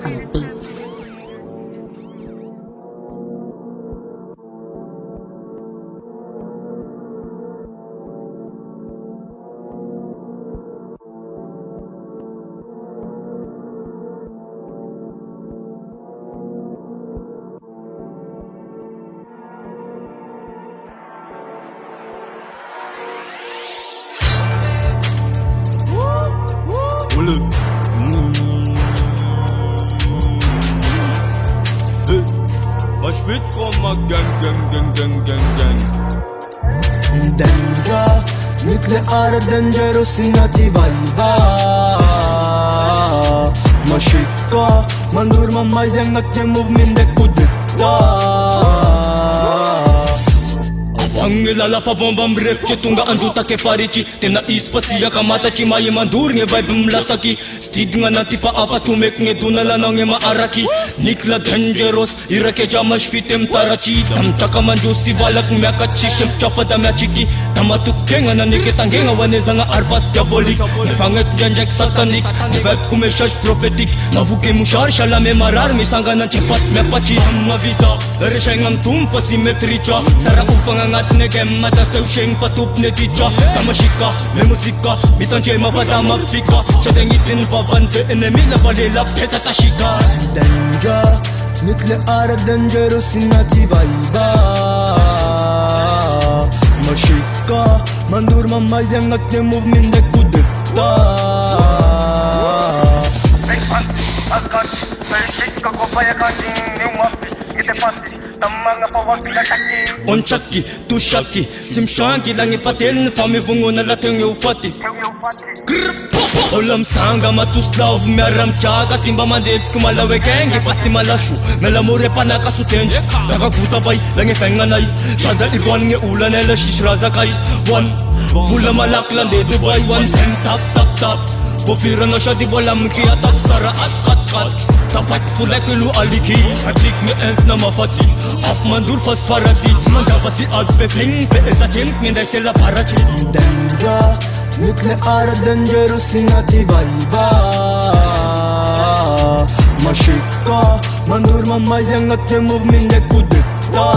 on the beat. Was mitkommen, gang. Danger, nuclear dangerous inati vibe. Mashika, mandur mamay zangat niya movement de kudita. Angela fa bomba mrefu tunga anduta ke parichi tena ispasi ya kamata chima ye mandur nge vibe mlasaki stid nga nati pa apa tumek nge dunala nge maaraki nikla dangerous irake jamash fitem tarachi tam chaka manjusi balak myaka chishem chapada myachiki tamatu kenga na niketangenga waneza nga arvas diabolic fanget janjak satanic vibe kumeshash prophetic mavuke mushar shalame marar misanga na chepat mepachi amma vida reshangam tum fasimetricha sara ufanga Negem mata seu sheng fatup ne ticha Tamashika, le musika, bitanche mavada mapika Chadengitin vavanze enemy na valela peta tashika Danger, nuclear dangerous inati vibe. Mashika, mandur mamay zangat niya movement de kudita. Make fancy, akati, perishika ko payakati New mafi, ite fancy, tamanga pawaki ataki On chaki, tu shaki, simshangi lang ipatil na pamivungo na lateng ufati Olam sanga matuslav meram chaka simba mandets kumalawe kenge pasi malashu melamure panaka sutenje nakakuta bay lang ifenganay sada irwan nge ulan ela shishraza kai one hula malaklan de Dubai one sem tap Pofira na siya di walam kaya tak sara at kat Tapat fulek ilu aliki Atik nge end na mapati Af mandur fas parati Mandaba si azve fling Pe esa tink nge sila parachi Danger, nuclear dangerous inati vibe. Mashika, mandur mamay zangat niya movement de kudita.